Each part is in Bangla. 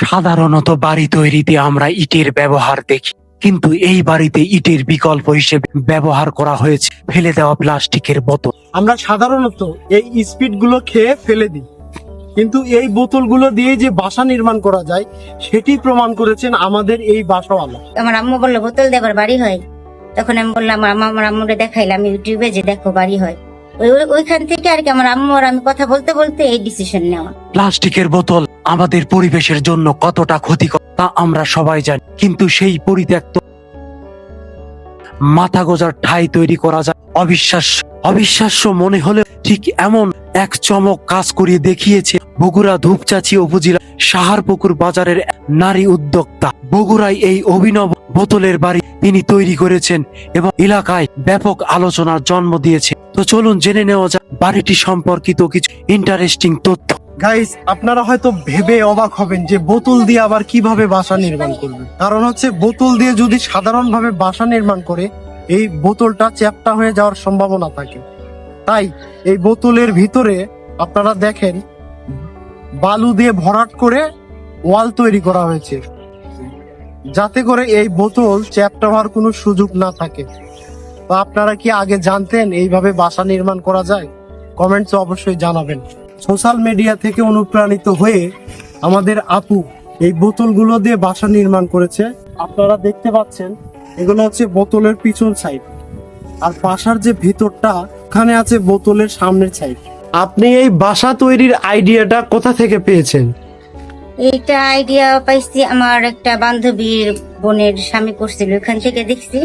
সাধারণত বাড়ি তৈরিতে আমরা ইটের ব্যবহার দেখি, কিন্তু এই বাড়িতে ইটের বিকল্প হিসেবে ব্যবহার করা হয়েছে ফেলে দেওয়া প্লাস্টিকের বোতল। আমরা সাধারণত এই স্পিড গুলো খেয়ে ফেলে দিই, কিন্তু এই বোতলগুলো দিয়ে যে বাসা নির্মাণ করা যায় সেটি প্রমাণ করেছেন আমাদের এই বাসাওয়ালা। আমার আম্মু বললো বোতল দেবার বাড়ি হয়, তখন আমি বললাম আমার আম্মুরে দেখাইলাম ইউটিউবে যে দেখো বাড়ি হয়। ওইখান থেকে আর কি আমার আম্মু আর আমি কথা বলতে বলতে এই ডিসিশন নেওয়া। প্লাস্টিকের বোতল আমাদের পরিবেশের জন্য কতটা ক্ষতিকর তা আমরা সবাই জানি, কিন্তু সেই পরিত্যক্ত মাথা গোজার ঠাঁই তৈরি করা যায় অবিশ্বাস্য মনে হলে ঠিক এমন এক চমক কাজ করিয়ে দেখিয়েছে বগুড়া ধূপচাচি উপজেলা সাহারপুকুর বাজারের নারী উদ্যোক্তা। বগুড়ায় এই অভিনব বোতলের বাড়ি তিনি তৈরি করেছেন এবং এলাকায় ব্যাপক আলোচনার জন্ম দিয়েছে। তো চলুন জেনে নেওয়া যাক বাড়িটি সম্পর্কিত কিছু ইন্টারেস্টিং তথ্য। গাইস, আপনারা হয়তো ভেবে অবাক হবেন যে বোতল দিয়ে আবার কিভাবে বাসা নির্মাণ করবে। কারণ হচ্ছে বোতল দিয়ে যদি সাধারণভাবে বাসা নির্মাণ করে এই বোতলটা চ্যাপ্টা হয়ে যাওয়ার সম্ভাবনা থাকে। তাই এই বোতলের ভিতরে আপনারা দেখেন বালু দিয়ে ভরাট করে ওয়াল তৈরি করা হয়েছে, যাতে করে এই বোতল চ্যাপ্টা হওয়ার কোনো সুযোগ না থাকে। তো আপনারা কি আগে জানতেন এইভাবে বাসা নির্মাণ করা যায়? কমেন্টসে অবশ্যই জানাবেন। সোশ্যাল মিডিয়া থেকে অনুপ্রাণিত হয়ে আমাদের আপু এই বোতলগুলো দিয়ে বাসা নির্মাণ করেছে। আপনারা দেখতে পাচ্ছেন এগুলো হচ্ছে বোতলের পিছন সাইড, আর বাসার যে ভিতরটা ওখানে আছে বোতলের সামনের সাইড। আপনি এই বাসা তৈরির আইডিয়াটা কোথা থেকে পেয়েছেন? এইটা আইডিয়া পাইছি আমার একটা বান্ধবীর বোনের স্বামী করছিল, ওখান থেকে দেখছি।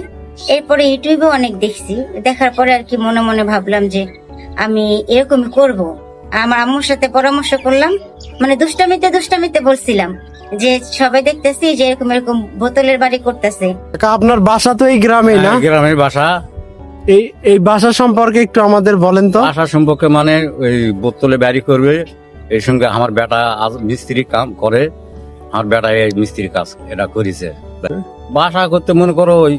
এরপরে ইউটিউবে অনেক দেখছি, দেখার পরে আর কি মনে মনে ভাবলাম যে আমি এরকমই করব। আমার আম্মুর সাথে পরামর্শ করলাম, মানে দুষ্টামিতে বলছিলাম যে সবাই দেখতেছি যে এরকম এরকম বোতলের বাড়ি করতেছে। আপনার বাসা তো এই গ্রামে না? গ্রামের বাসা। এই বাসা সম্পর্কে একটু আমাদের বলেন তো। বাসা সম্পর্কে মানে ওই বোতলে বাড়ি করবে, এর সঙ্গে আমার বেটা মিস্ত্রি কাম করে, আমার বেটা এই মিস্ত্রি কাজ এটা করেছে। বাসা করতে মনে করো ওই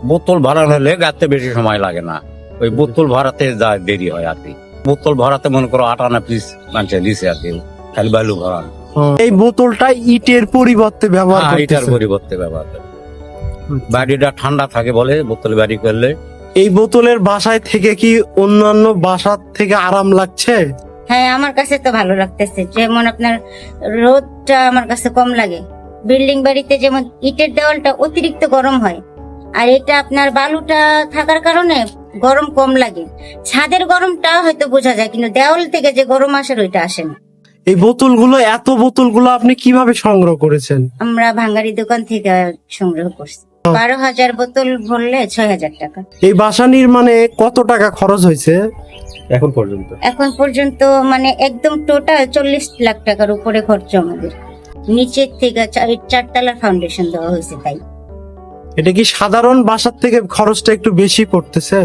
বোতল ভরা হলে গাতে বেশি সময় লাগে না, ওই বোতল ভরাতে যা দেরি হয় আর কি। বোতল ভরাতে মনে করো 8 আনা পিস মানুষ দিছে আর কি, খালি বালু ভরা। এই বোতলটা ইটের পরিবর্তে ব্যবহার করতেছে। এটার পরিবর্তে ব্যবহার করে। বাড়িটা ঠান্ডা থাকে বলে বোতল বাড়ি করলে। এই বোতলের বাসায় থেকে কি অন্যান্য বাসার থেকে আরাম লাগছে? হ্যাঁ, আমার কাছে তো ভালো লাগতেছে। যেমন আপনার রোদটা আমার কাছে কম লাগে। বিল্ডিং বাড়িতে যেমন ইটের দেওয়ালটা অতিরিক্ত গরম হয়, আর এটা আপনার বালুটা থাকার কারণে গরম কম লাগে। ছাদের গরমটা হয়তো বোঝা যায়, কিন্তু দেওয়াল থেকে যে গরম আসার ওইটা আসে না। এই এত বোতলগুলো আপনি কিভাবে সংগ্রহ করেছেন? আমরা ভাঙ্গারি দোকান থেকে সংগ্রহ করছি। 12,000 বোতল ভরলে 6,000 টাকা। এই বাসা নির্মাণে কত টাকা খরচ হয়েছে এখন পর্যন্ত মানে একদম টোটাল 40 লাখ টাকার উপরে খরচ আমাদের। নিচের থেকে 4 তলার ফাউন্ডেশন দেওয়া হয়েছে। তাই এটা কি সাধারণ বাসার থেকে খরচটা একটু বেশি পড়তেছে?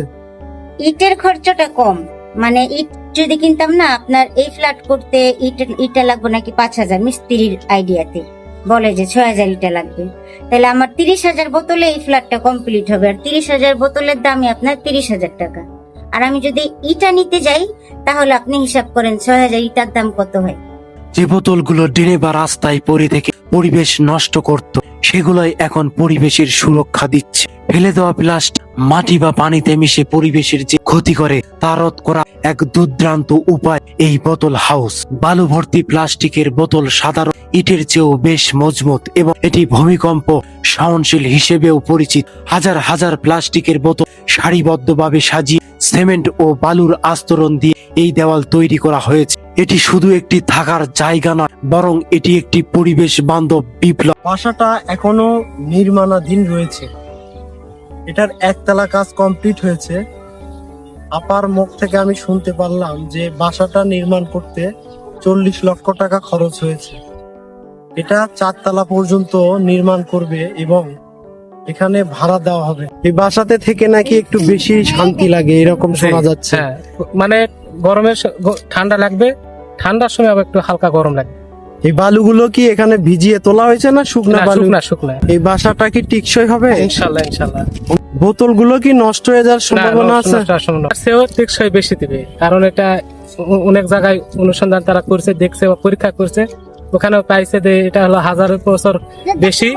ইটের খরচটা কম, মানে ইট যদি কিনতাম না, আপনার এই ফ্ল্যাট করতে ইটা লাগবে নাকি 5,000, মিস্ত্রির আইডিয়াতে বলে যে 6,000 ইটা লাগবে। তাহলে আমার 30,000 বোতলে এই ফ্ল্যাটটা কমপ্লিট হবে, আর 30,000 বোতলের দামই আপনার 30,000 টাকা। আর আমি যদি ইটা নিতে যাই তাহলে আপনি হিসাব করেন 6,000 ইটার দাম কত হয়। যে বোতলগুলো ড্রেনে বা রাস্তায় পড়ে থেকে পরিবেশ নষ্ট করত, সেগুলোই এখন পরিবেশের সুরক্ষা দিচ্ছে। ফেলে দেওয়া প্লাস্টিক মাটি বা পানিতে মিশে পরিবেশের যে ক্ষতি করে তা রোধ করা এক দুর্দান্ত উপায় এই বোতল হাউস। বালু ভর্তি প্লাস্টিকের বোতল সাধারণ ইটের চেয়েও বেশ মজবুত এবং এটি ভূমিকম্প সহনশীল হিসেবেও পরিচিত। হাজার হাজার প্লাস্টিকের বোতল সারিবদ্ধভাবে সাজিয়ে সিমেন্ট ও বালুর আস্তরণ দিয়ে এই দেওয়াল তৈরি করা হয়েছে। এটি শুধু একটি থাকার জায়গা নয়, বরং এটি একটি পরিবেশ বান্ধব বিপ্লব। বাসাটা এখনো নির্মাণাধীন রয়েছে। এটার একতলা কাজ কমপ্লিট হয়েছে। আপার মুখ থেকে আমি শুনতে পারলাম যে বাসাটা নির্মাণ করতে 40 লক্ষ টাকা খরচ হয়েছে। এটা 4 তলা পর্যন্ত নির্মাণ করবে এবং এখানে ভাড়া দেওয়া হবে। এই বাসাতে থেকে নাকি একটু বেশি শান্তি লাগে এরকম শোনা যাচ্ছে। হ্যাঁ, মানে গরমে ঠান্ডা লাগবে, ঠান্ডার সময় আবার একটু হালকা গরম লাগবে। এই বালুগুলো কি এখানে ভিজিয়ে তোলা হয়েছে না শুকনা বালু? শুকনা। এই বাসাটা কি টিকসই হবে? ইনশাআল্লাহ। বোতলগুলো কি নষ্ট হয়ে যাওয়ার সম্ভাবনা আছে? সেও টেকসই বেশি দিবে, কারণ এটা অনেক জায়গায় অনুসন্ধান তারা করছে, দেখছে বা পরীক্ষা করছে, ওখানে পাইছে যে এটা হলো 1000 বছর বেশি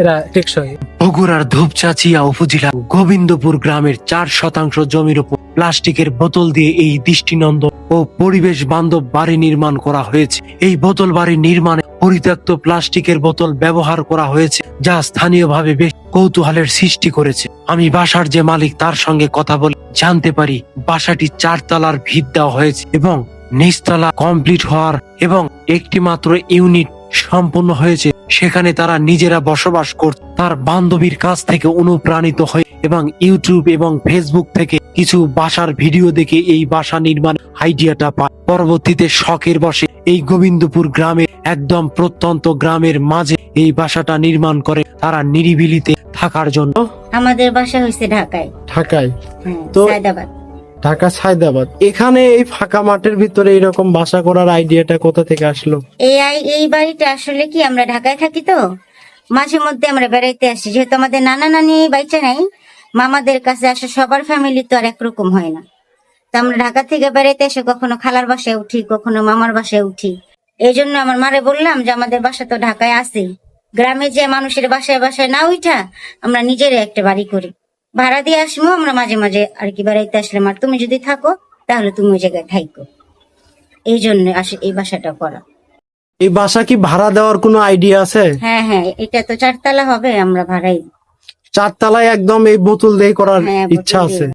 এরা টেকসই। বগুড়ার ধূপচাচিয়া উপজেলা গোবিন্দপুর গ্রামের 4% জমির উপর প্লাস্টিকের বোতল দিয়ে এই দৃষ্টিনন্দন ও পরিবেশ বান্ধব বাড়ি নির্মাণ করা হয়েছে। এই বোতল বাড়ি নির্মাণে পরিত্যক্ত প্লাস্টিকের বোতল ব্যবহার করা হয়েছে, যা স্থানীয়ভাবে বেশ কৌতূহলের সৃষ্টি করেছে। আমি বাসার যে মালিক তার সঙ্গে কথা বলে জানতে পারি বাসাটি 4 তলার ভিত দেওয়া হয়েছে এবং নিচতলা কমপ্লিট হওয়ার এবং একটি মাত্র ইউনিট সম্পূর্ণ হয়েছে। সেখানে তারা নিজেরা বসবাস করত। তার বান্ধবীর কাছ থেকে অনুপ্রাণিত হয়ে এবং ইউটিউব এবং ফেসবুক থেকে কিছু বাসার ভিডিও দেখে এই বাসা নির্মাণ আইডিয়াটা পায়। পরবর্তীতে শখের বসে এই গোবিন্দপুর গ্রামে একদম প্রত্যন্ত গ্রামের মাঝে এই বাসাটা নির্মাণ করে তারা নিরিবিলিতে থাকার জন্য। আমাদের বাসা হয়েছে ঢাকায়। ঢাকায়? হ্যাঁ, তো সায়দাবাদ। ঢাকা সায়দাবাদ। এখানে এই ফাঁকা মাঠের ভিতরে এরকম বাসা করার আইডিয়াটা কোথা থেকে আসলো? এই বাড়িটা আসলে কি, আমরা ঢাকায় থাকি তো মাঝে মধ্যে আমরা বেড়াইতে আসি, যেহেতু আমাদের নানা নানি বাইচা নাই, মামাদের কাছে আসে, সবার ফ্যামিলি তো আর একরকম হয় না। তো আমরা ঢাকা থেকে বেড়াইতে এসে কখনো খালার বাসায় উঠি, কখনো মামার বাসায় উঠি। এই জন্য আমার মারে বললাম যে আমাদের বাসা তো ঢাকায় আছে, গ্রামে যে মানুষের বাসায় বাসায় না উঠা আমরা নিজেরা একটা বাড়ি করি, ভাড়া দিয়ে আসবো। আমরা মাঝে মাঝে আর কি বেড়াইতে আসলে আর তুমি যদি থাকো তাহলে তুমি ওই জায়গায় থাকো। এই জন্য আসে এই বাসাটা করা। এই বাসা কি ভাড়া দেওয়ার কোনো আইডিয়া আছে? হ্যাঁ হ্যাঁ, এটা তো 4 তলা হবে, আমরা ভাড়াই। 4 তলায় একদম এই বোতল দিয়ে করার হ্যাঁ, বোতল ইচ্ছা দিয়ে। আছে।